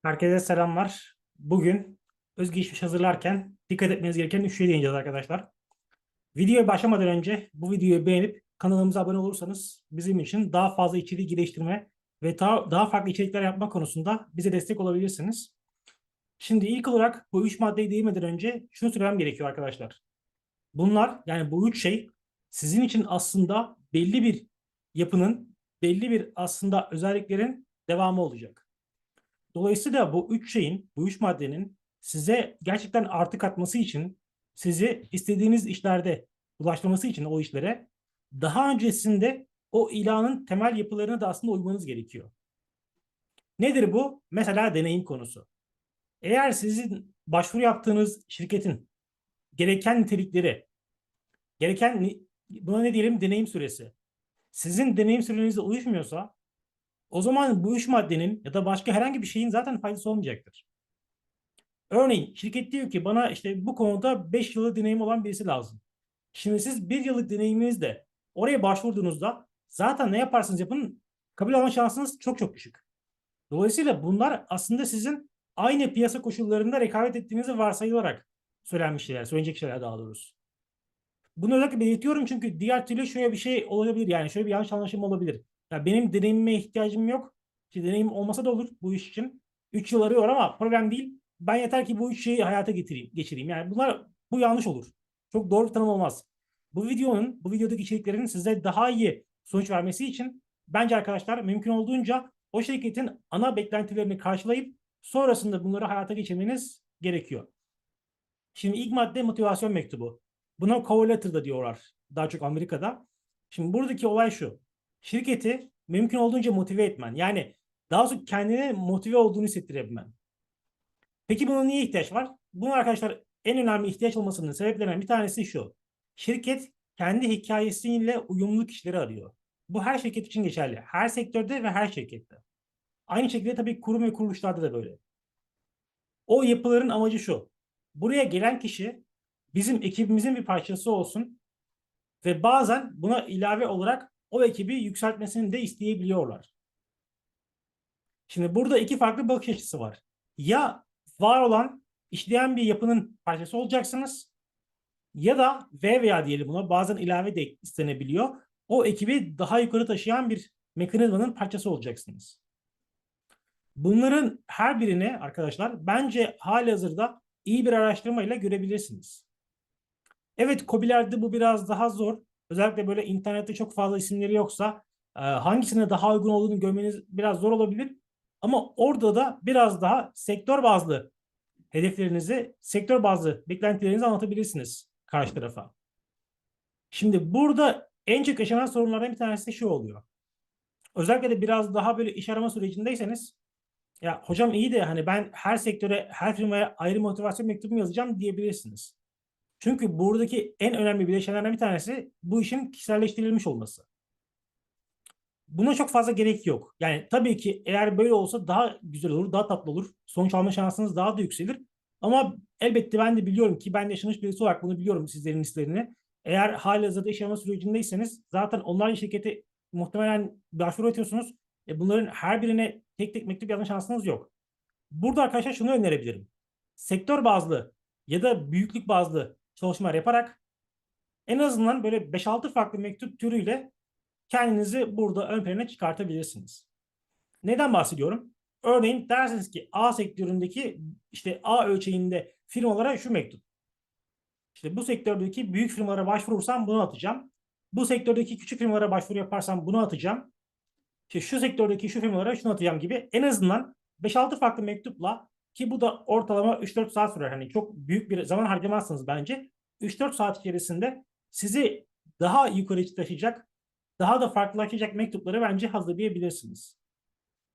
Herkese selamlar. Bugün özgeçmiş hazırlarken dikkat etmeniz gereken 3 şey değineceğiz arkadaşlar. Videoya başlamadan önce bu videoyu beğenip kanalımıza abone olursanız bizim için daha fazla içeriği geliştirme ve daha farklı içerikler yapma konusunda bize destek olabilirsiniz. Şimdi ilk olarak bu 3 maddeyi değinmeden önce şunu söylemem gerekiyor arkadaşlar. Bunlar yani bu 3 şey sizin için aslında belli bir yapının, belli bir aslında özelliklerin devamı olacak. Dolayısıyla bu üç şeyin, bu üç maddenin size gerçekten artı katması için, sizi istediğiniz işlerde ulaştırması için o işlere daha öncesinde o ilanın temel yapılarını da aslında uymanız gerekiyor. Nedir bu? Mesela deneyim konusu. Eğer sizin başvuru yaptığınız şirketin gereken nitelikleri, gereken buna ne diyelim deneyim süresi, sizin deneyim sürenize uyuşmuyorsa o zaman bu üç maddenin ya da başka herhangi bir şeyin zaten faydası olmayacaktır. Örneğin şirket diyor ki bana işte bu konuda 5 yıllık deneyim olan birisi lazım. Şimdi siz bir yıllık deneyiminizde oraya başvurduğunuzda zaten ne yaparsınız yapın kabul alma şansınız çok çok düşük. Dolayısıyla bunlar aslında sizin aynı piyasa koşullarında rekabet ettiğinizi varsayılarak söylenmiş şeyler, söylenecek şeyler daha doğrusu. Bunu özellikle belirtiyorum çünkü diğer türlü şöyle bir şey olabilir yani şöyle bir yanlış anlaşılma olabilir. Ya benim deneyimime ihtiyacım yok. İşte deneyim olmasa da olur bu iş için. 3 yıl arıyor ama problem değil. Ben yeter ki bu 3 şeyi hayata geçireyim. Yani bu yanlış olur. Çok doğru bir tanım olmaz. Bu videodaki içeriklerin size daha iyi sonuç vermesi için bence arkadaşlar mümkün olduğunca o şirketin ana beklentilerini karşılayıp sonrasında bunları hayata geçirmeniz gerekiyor. Şimdi ilk madde motivasyon mektubu. Buna cover letter da diyorlar. Daha çok Amerika'da. Şimdi buradaki olay şu. Şirketi mümkün olduğunca motive etmen. Yani daha çok kendine motive olduğunu hissettirebilmen. Peki buna niye ihtiyaç var? Bunun arkadaşlar en önemli ihtiyaç olmasının sebeplerinden bir tanesi şu. Şirket kendi hikayesiyle uyumlu kişileri arıyor. Bu her şirket için geçerli. Her sektörde ve her şirkette. Aynı şekilde tabii kurum ve kuruluşlarda da böyle. O yapıların amacı şu. Buraya gelen kişi bizim ekibimizin bir parçası olsun ve bazen buna ilave olarak o ekibi yükseltmesini de isteyebiliyorlar. Şimdi burada iki farklı bakış açısı var. Ya var olan işleyen bir yapının parçası olacaksınız ya da veya diyelim buna bazen ilave de istenebiliyor. O ekibi daha yukarı taşıyan bir mekanizmanın parçası olacaksınız. Bunların her birini arkadaşlar bence halihazırda iyi bir araştırmayla görebilirsiniz. Evet, KOBİ'lerde bu biraz daha zor. Özellikle böyle internette çok fazla isimleri yoksa hangisine daha uygun olduğunu görmeniz biraz zor olabilir. Ama orada da biraz daha sektör bazlı hedeflerinizi, sektör bazlı beklentilerinizi anlatabilirsiniz karşı tarafa. Şimdi burada en çok yaşanan sorunlardan bir tanesi de şu oluyor. Özellikle de biraz daha böyle iş arama sürecindeyseniz ya hocam iyi de hani ben her sektöre, her firmaya ayrı motivasyon mektubu yazacağım diyebilirsiniz. Çünkü buradaki en önemli bileşenlerden bir tanesi bu işin kişiselleştirilmiş olması. Buna çok fazla gerek yok. Yani tabii ki eğer böyle olsa daha güzel olur, daha tatlı olur. Sonuç alma şansınız daha da yükselir. Ama elbette ben de biliyorum ki ben de yaşamış birisi olarak bunu biliyorum sizlerin hislerini. Eğer halihazırda iş arama sürecindeyseniz zaten onlarla şirkete muhtemelen başvuru atıyorsunuz. Bunların her birine tek tek mektup yazma şansınız yok. Burada arkadaşlar şunu önerebilirim. Sektör bazlı ya da büyüklük bazlı çalışmalar yaparak en azından böyle 5-6 farklı mektup türüyle kendinizi burada ön plana çıkartabilirsiniz. Neden bahsediyorum? Örneğin dersiniz ki A sektöründeki işte A ölçeğinde firmalara şu mektup. İşte bu sektördeki büyük firmalara başvurursam bunu atacağım. Bu sektördeki küçük firmalara başvuru yaparsam bunu atacağım. İşte şu sektördeki şu firmalara şunu atacağım gibi en azından 5-6 farklı mektupla ki bu da ortalama 3-4 saat sürer. Hani çok büyük bir zaman harcamazsınız bence. 3-4 saat içerisinde sizi daha yukarı taşıyacak, daha da farklılaşacak mektupları bence hazırlayabilirsiniz.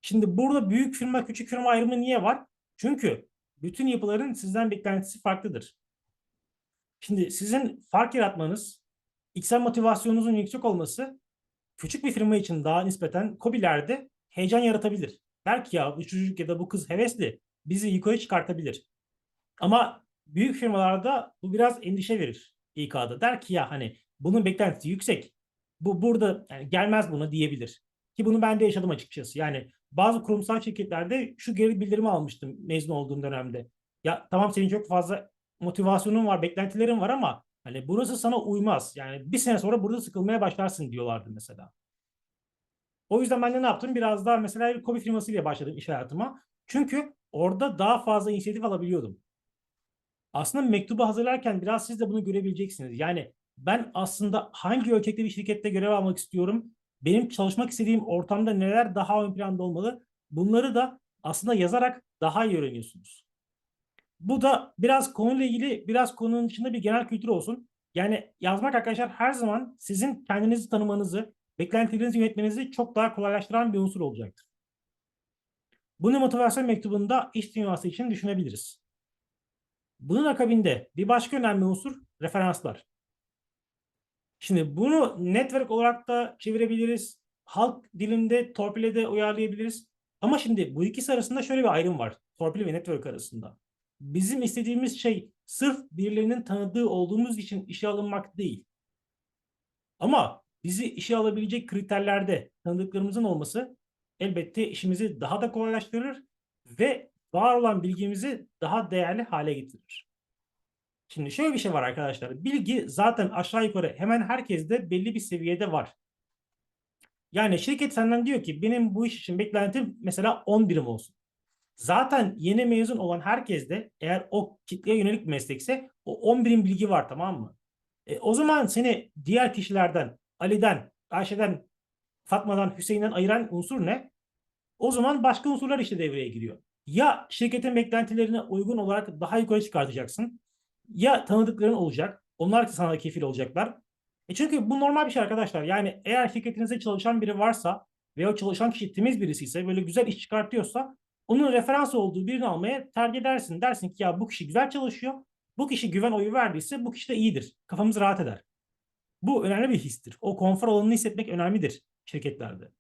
Şimdi burada büyük firma, küçük firma ayrımı niye var? Çünkü bütün yapıların sizden beklentisi farklıdır. Şimdi sizin fark yaratmanız, içsel motivasyonunuzun yüksek olması küçük bir firma için daha nispeten KOBİ'lerde heyecan yaratabilir. Der ki ya bu çocuk ya da bu kız hevesli bizi yukarı çıkartabilir. Ama büyük firmalarda bu biraz endişe verir İK'da. Der ki ya hani bunun beklentisi yüksek. Bu burada yani gelmez buna diyebilir. Ki bunu ben de yaşadım açıkçası. Yani bazı kurumsal şirketlerde şu geri bildirimi almıştım mezun olduğum dönemde. Ya tamam, senin çok fazla motivasyonun var, beklentilerin var ama hani burası sana uymaz. Yani bir sene sonra burada sıkılmaya başlarsın diyorlardı mesela. O yüzden ben de ne yaptım? Biraz daha mesela bir kobi firmasıyla başladım iş hayatıma. Çünkü orada daha fazla inisiyatif alabiliyordum. Aslında mektubu hazırlarken biraz siz de bunu görebileceksiniz. Yani ben aslında hangi ölçekte bir şirkette görev almak istiyorum? Benim çalışmak istediğim ortamda neler daha ön planda olmalı? Bunları da aslında yazarak daha iyi öğreniyorsunuz. Bu da biraz konuyla ilgili, biraz konunun dışında bir genel kültür olsun. Yani yazmak arkadaşlar her zaman sizin kendinizi tanımanızı, beklentilerinizi yönetmenizi çok daha kolaylaştıran bir unsur olacaktır. Bunu motivasyon mektubunda iş dünyası için düşünebiliriz. Bunun akabinde bir başka önemli unsur referanslar. Şimdi bunu network olarak da çevirebiliriz. Halk dilinde torpile de uyarlayabiliriz. Ama şimdi bu ikisi arasında şöyle bir ayrım var. Torpil ve network arasında. Bizim istediğimiz şey sırf birilerinin tanıdığı olduğumuz için işe alınmak değil. Ama bizi işe alabilecek kriterlerde tanıdıklarımızın olması elbette işimizi daha da kolaylaştırır ve var olan bilgimizi daha değerli hale getirir. Şimdi şöyle bir şey var arkadaşlar. Bilgi zaten aşağı yukarı hemen herkeste belli bir seviyede var. Yani şirket senden diyor ki benim bu iş için beklentim mesela 10 birim olsun. Zaten yeni mezun olan herkeste eğer o kitleye yönelik bir meslekse o 10 birim bilgi var, tamam mı? O zaman seni diğer kişilerden, Ali'den, Ayşe'den, Fatma'dan, Hüseyin'den ayıran unsur ne? O zaman başka unsurlar işte devreye giriyor. Ya şirketin beklentilerine uygun olarak daha yukarı çıkartacaksın. Ya tanıdıkların olacak. Onlar sana kefil olacaklar. Çünkü bu normal bir şey arkadaşlar. Yani eğer şirketinizde çalışan biri varsa ve o çalışan kişi temiz birisi ise, böyle güzel iş çıkartıyorsa onun referans olduğu birini almaya tercih edersin. Dersin ki ya bu kişi güzel çalışıyor. Bu kişi güven oyu verdiyse bu kişi de iyidir. Kafamız rahat eder. Bu önemli bir histir. O konfor alanını hissetmek önemlidir şirketlerde.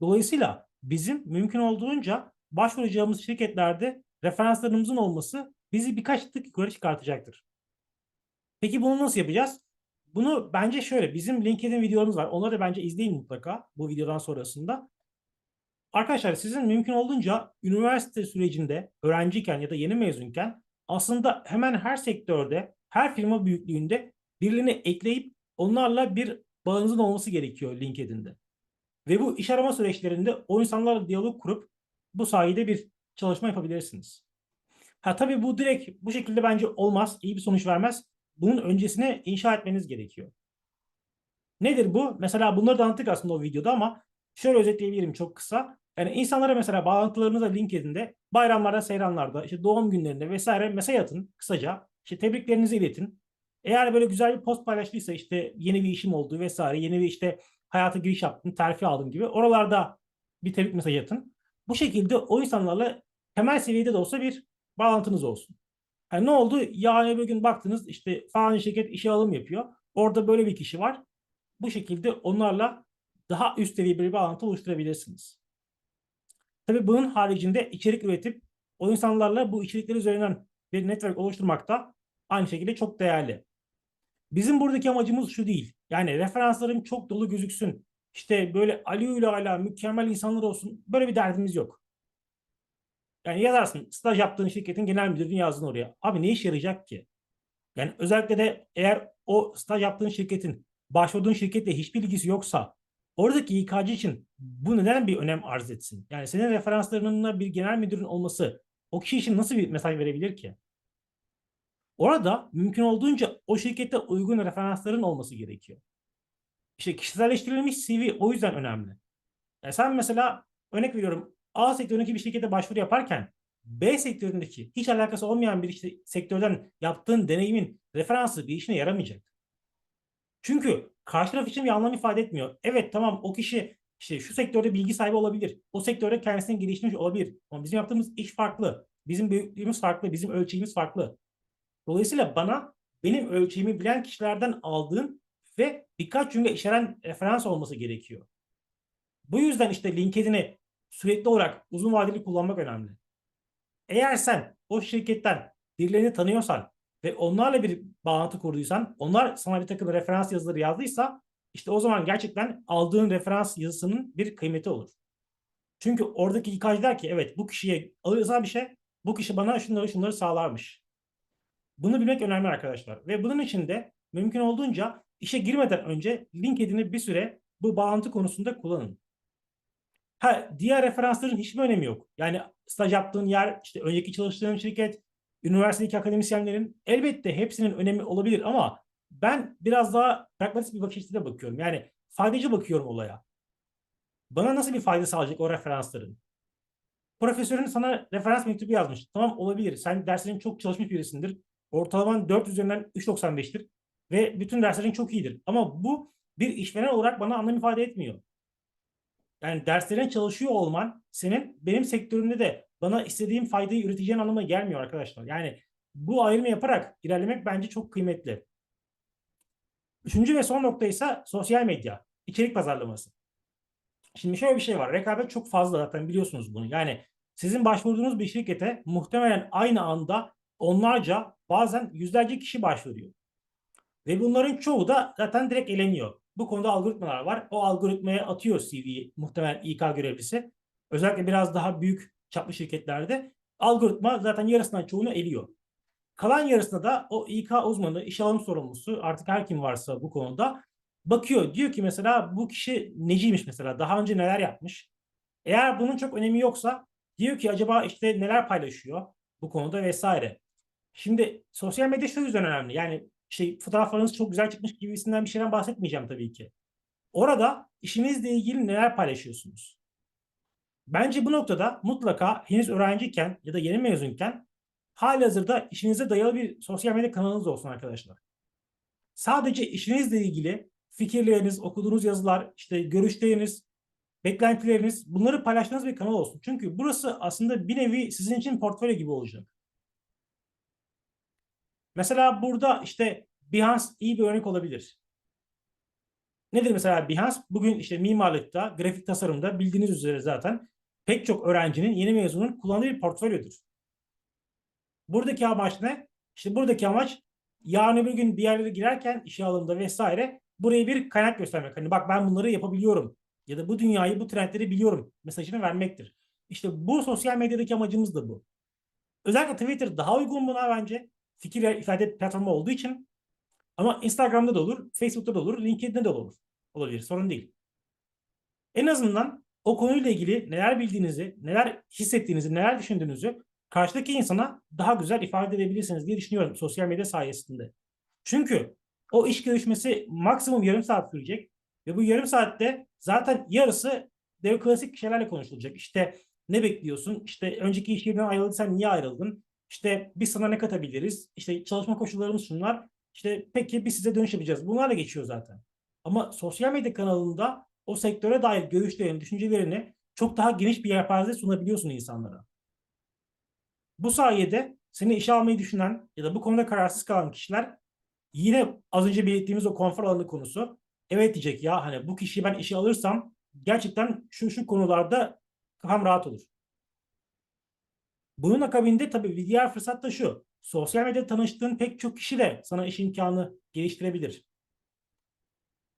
Dolayısıyla bizim mümkün olduğunca başvuracağımız şirketlerde referanslarımızın olması bizi birkaç tık yukarı çıkartacaktır. Peki bunu nasıl yapacağız? Bunu bence şöyle, bizim LinkedIn videolarımız var. Onları da bence izleyin mutlaka bu videodan sonrasında. Arkadaşlar sizin mümkün olduğunca üniversite sürecinde öğrenciyken ya da yeni mezunken aslında hemen her sektörde, her firma büyüklüğünde birilerini ekleyip onlarla bir bağınızın olması gerekiyor LinkedIn'de. Ve bu iş arama süreçlerinde o insanlarla diyalog kurup bu sayede bir çalışma yapabilirsiniz. Ha tabii bu direkt bu şekilde bence olmaz, iyi bir sonuç vermez. Bunun öncesine inşa etmeniz gerekiyor. Nedir bu? Mesela bunları da anlattık aslında o videoda ama şöyle özetleyebilirim çok kısa. Yani insanlara mesela bağlantılarınıza LinkedIn'de bayramlarda, seyranlarda, işte doğum günlerinde vesaire mesaj atın kısaca. İşte tebriklerinizi iletin. Eğer böyle güzel bir post paylaştıysa işte yeni bir işim oldu vesaire, yeni bir işte hayata giriş yaptım, terfi aldım gibi oralarda bir tebrik mesajı atın. Bu şekilde o insanlarla temel seviyede de olsa bir bağlantınız olsun. Yani ne oldu? Yarın öbür gün baktınız işte falan şirket işe alım yapıyor. Orada böyle bir kişi var. Bu şekilde onlarla daha üst seviye bir bağlantı oluşturabilirsiniz. Tabii bunun haricinde içerik üretip o insanlarla bu içerikler üzerinden bir network oluşturmak da aynı şekilde çok değerli. Bizim buradaki amacımız şu değil. Yani referanslarım çok dolu gözüksün. İşte böyle Ali ile ala mükemmel insanlar olsun. Böyle bir derdimiz yok. Yani yazarsın staj yaptığın şirketin genel müdürünü yazdın oraya. Abi ne işe yarayacak ki? Yani özellikle de eğer o staj yaptığın şirketin başvurduğun şirketle hiçbir ilgisi yoksa oradaki İK'cı için bu neden bir önem arz etsin? Yani senin referanslarının bir genel müdürün olması o kişi için nasıl bir mesaj verebilir ki? Orada mümkün olduğunca o şirkete uygun referansların olması gerekiyor. İşte kişiselleştirilmiş CV o yüzden önemli. Yani sen mesela örnek veriyorum A sektöründeki bir şirkete başvuru yaparken B sektöründeki hiç alakası olmayan bir işte sektörden yaptığın deneyimin referansı bir işine yaramayacak. Çünkü karşı taraf için bir anlam ifade etmiyor. Evet tamam o kişi işte şu sektörde bilgi sahibi olabilir. O sektörde kendisini geliştirmiş olabilir. Ama bizim yaptığımız iş farklı. Bizim büyüklüğümüz farklı. Bizim ölçeğimiz farklı. Dolayısıyla bana benim ölçeğimi bilen kişilerden aldığım ve birkaç cümle içeren referans olması gerekiyor. Bu yüzden işte LinkedIn'i sürekli olarak uzun vadeli kullanmak önemli. Eğer sen o şirketten birilerini tanıyorsan ve onlarla bir bağlantı kurduysan, onlar sana bir takım referans yazıları yazdıysa işte o zaman gerçekten aldığın referans yazısının bir kıymeti olur. Çünkü oradaki İK'cı der ki evet bu kişiye alırsa bir şey, bu kişi bana şunları şunları sağlarmış. Bunu bilmek önemli arkadaşlar. Ve bunun için de mümkün olduğunca işe girmeden önce LinkedIn'i bir süre bu bağlantı konusunda kullanın. Ha, diğer referansların hiçbir önemi yok. Yani staj yaptığın yer, işte önceki çalıştığın şirket, üniversitedeki akademisyenlerin elbette hepsinin önemi olabilir ama ben biraz daha pragmatik bir bakış açısıyla bakıyorum. Yani faydacı bakıyorum olaya. Bana nasıl bir fayda sağlayacak o referansların? Profesörün sana referans mektubu yazmış. Tamam, olabilir. Sen derslerin çok çalışmış birisindir. Ortalaman 4 üzerinden 3,95'tir. Ve bütün derslerin çok iyidir. Ama bu bir işveren olarak bana anlam ifade etmiyor. Yani derslerine çalışıyor olman senin benim sektörümde de bana istediğim faydayı üreteceğin anlamına gelmiyor arkadaşlar. Yani bu ayrımı yaparak ilerlemek bence çok kıymetli. Üçüncü ve son nokta ise sosyal medya, içerik pazarlaması. Şimdi şöyle bir şey var. Rekabet çok fazla, zaten biliyorsunuz bunu. Yani sizin başvurduğunuz bir şirkete muhtemelen aynı anda onlarca, bazen yüzlerce kişi başvuruyor. Ve bunların çoğu da zaten direkt eleniyor. Bu konuda algoritmalar var. O algoritmaya atıyor CV'yi muhtemelen İK görevlisi. Özellikle biraz daha büyük çaplı şirketlerde algoritma zaten yarısından çoğunu eliyor. Kalan yarısında da o İK uzmanı, iş alım sorumlusu, artık her kim varsa bu konuda bakıyor. Diyor ki mesela bu kişi neciymiş mesela, daha önce neler yapmış. Eğer bunun çok önemi yoksa diyor ki acaba işte neler paylaşıyor bu konuda vesaire. Şimdi sosyal medya şu yüzden önemli. Yani şey, fotoğraflarınız çok güzel çıkmış gibisinden bir şeyden bahsetmeyeceğim tabii ki. Orada işinizle ilgili neler paylaşıyorsunuz? Bence bu noktada mutlaka henüz öğrenciyken ya da yeni mezunken halihazırda işinize dayalı bir sosyal medya kanalınız olsun arkadaşlar. Sadece işinizle ilgili fikirleriniz, okuduğunuz yazılar, işte görüşleriniz, beklentileriniz, bunları paylaştığınız bir kanal olsun. Çünkü burası aslında bir nevi sizin için portfolyo gibi olacak. Mesela burada işte Behance iyi bir örnek olabilir. Nedir mesela Behance? Bugün işte mimarlıkta, grafik tasarımda bildiğiniz üzere zaten pek çok öğrencinin, yeni mezunun kullandığı bir portfolyodur. Buradaki amaç ne? İşte buradaki amaç yarın öbür gün bir yerlere girerken işe alımda vesaire buraya bir kaynak göstermek. Hani bak ben bunları yapabiliyorum ya da bu dünyayı, bu trendleri biliyorum mesajını vermektir. İşte bu sosyal medyadaki amacımız da bu. Özellikle Twitter daha uygun buna bence. Fikir ifade platformu olduğu için. Ama Instagram'da da olur, Facebook'ta da olur, LinkedIn'de de olur. Olabilir, sorun değil. En azından o konuyla ilgili neler bildiğinizi, neler hissettiğinizi, neler düşündüğünüzü karşıdaki insana daha güzel ifade edebilirsiniz diye düşünüyorum sosyal medya sayesinde. Çünkü o iş görüşmesi maksimum yarım saat sürecek ve bu yarım saatte zaten yarısı dev klasik şeylerle konuşulacak. İşte ne bekliyorsun? İşte önceki iş yerinden ayrıldıysan niye ayrıldın? İşte biz sana ne katabiliriz? İşte çalışma koşullarımız şunlar. İşte peki biz size dönüş yapacağız. Bunlarla geçiyor zaten. Ama sosyal medya kanalında o sektöre dair görüşlerini, düşüncelerini çok daha geniş bir yelpaze sunabiliyorsun insanlara. Bu sayede seni işe almayı düşünen ya da bu konuda kararsız kalan kişiler yine az önce belirttiğimiz o konfor alanı konusu, evet diyecek, ya hani bu kişiyi ben işe alırsam gerçekten şu konularda kafam rahat olur. Bunun akabinde tabii bir diğer fırsat da şu. Sosyal medyada tanıştığın pek çok kişi de sana iş imkanı geliştirebilir.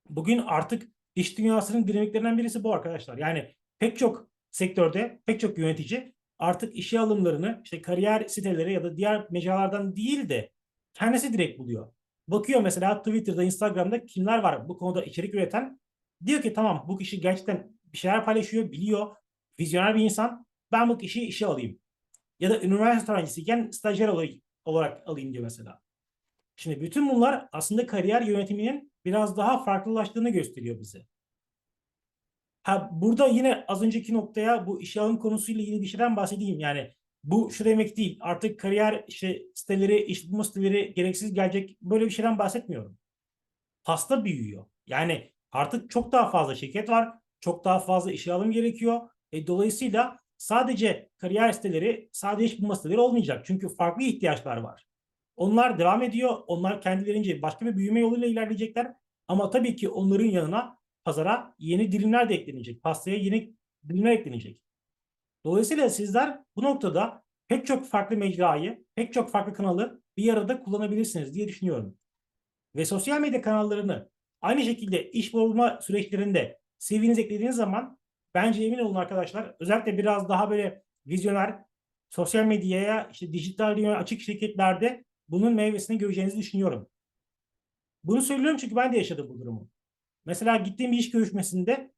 Bugün artık iş dünyasının dinamiklerinden birisi bu arkadaşlar. Yani pek çok sektörde pek çok yönetici artık işe alımlarını işte kariyer siteleri ya da diğer mecralardan değil de kendisi direkt buluyor. Bakıyor mesela Twitter'da, Instagram'da kimler var bu konuda içerik üreten. Diyor ki tamam, bu kişi gerçekten bir şeyler paylaşıyor, biliyor, vizyoner bir insan. Ben bu kişiyi işe alayım. Ya da üniversite öğrencisiyken stajyer olarak alayım diyor mesela. Şimdi bütün bunlar aslında kariyer yönetiminin biraz daha farklılaştığını gösteriyor bize. Ha, burada yine az önceki noktaya, bu işe alım konusuyla ilgili bir şeyden bahsedeyim. Yani bu şu demek değil. Artık kariyer işte siteleri, iş bulma siteleri gereksiz gelecek. Böyle bir şeyden bahsetmiyorum. Pasta büyüyor. Yani artık çok daha fazla şirket var. Çok daha fazla işe alım gerekiyor. Dolayısıyla sadece kariyer siteleri, sadece iş bulma siteleri olmayacak. Çünkü farklı ihtiyaçlar var. Onlar devam ediyor. Onlar kendilerince başka bir büyüme yoluyla ilerleyecekler. Ama tabii ki onların yanına pazara yeni dilimler de eklenecek. Pastaya yeni dilimler eklenecek. Dolayısıyla sizler bu noktada pek çok farklı mecrayı, pek çok farklı kanalı bir arada kullanabilirsiniz diye düşünüyorum. Ve sosyal medya kanallarını aynı şekilde iş bulma süreçlerinde CV'nize eklediğiniz zaman Bence emin olun arkadaşlar. Özellikle biraz daha böyle vizyoner, sosyal medyaya, işte dijital dünya açık şirketlerde bunun meyvesini göreceğinizi düşünüyorum. Bunu söylüyorum çünkü ben de yaşadım bu durumu. Mesela gittiğim bir iş görüşmesinde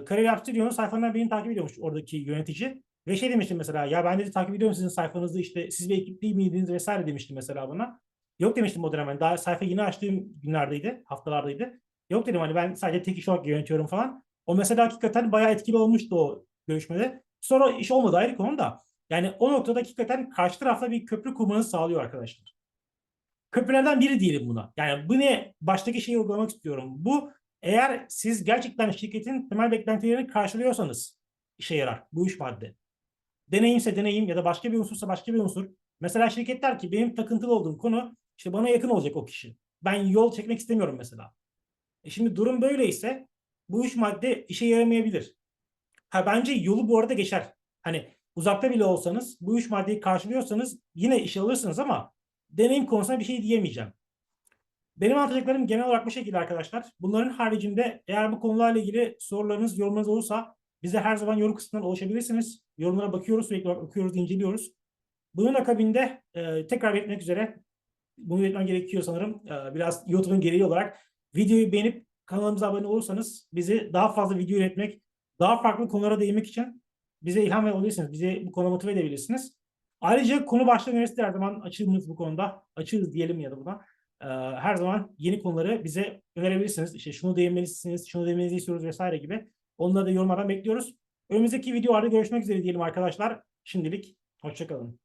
Kariyer Stüdyo'nun sayfalarından birini takip ediyormuş oradaki yönetici. Ve şey demiştim mesela, ya ben de takip ediyorum sizin sayfanızı, işte siz bir ekip değil miydiniz vesaire demiştim mesela bana. Yok demiştim o dönem, ben daha sayfa yeni açtığım günlerdeydi, haftalardaydı. Yok dedim, hani ben sadece tek iş olarak yönetiyorum falan. O mesela hakikaten bayağı etkili olmuştu o görüşmede. Sonra iş olmadı, ayrı konu da. Yani o noktada hakikaten karşı tarafla bir köprü kurmanızı sağlıyor arkadaşlar. Köprülerden biri diyelim buna. Yani bu ne? Baştaki şeyi uygulamak istiyorum. Bu, eğer siz gerçekten şirketin temel beklentilerini karşılıyorsanız işe yarar bu üç madde. Deneyimse deneyim ya da başka bir unsursa başka bir unsur. Mesela şirket der ki benim takıntılı olduğum konu işte bana yakın olacak o kişi. Ben yol çekmek istemiyorum mesela. Şimdi durum böyleyse bu üç madde işe yaramayabilir. Ha, bence yolu bu arada geçer. Hani uzakta bile olsanız bu üç maddeyi karşılıyorsanız yine işe alırsınız ama deneyim konusunda bir şey diyemeyeceğim. Benim anlatacaklarım genel olarak bu şekilde arkadaşlar. Bunların haricinde eğer bu konularla ilgili sorularınız, yorumlarınız olursa bize her zaman yorum kısmından ulaşabilirsiniz. Yorumlara bakıyoruz, sürekli okuyoruz, inceliyoruz. Bunun akabinde tekrar belirtmek üzere, bunu belirtmem gerekiyor sanırım. Biraz YouTube'un gereği olarak videoyu beğenip kanalımıza abone olursanız bizi daha fazla video üretmek, daha farklı konulara değinmek için bize ilham verebilirsiniz. Bizi bu konuda motive edebilirsiniz. Ayrıca konu başlığı önerisi de her zaman açığımız bu konuda. Açığız diyelim ya da buna. Her zaman yeni konuları bize önerebilirsiniz. İşte şunu değinmelisiniz, şunu değinmenizi istiyoruz vesaire gibi. Onları da yorumlardan bekliyoruz. Önümüzdeki videolarda görüşmek üzere diyelim arkadaşlar. Şimdilik hoşça kalın.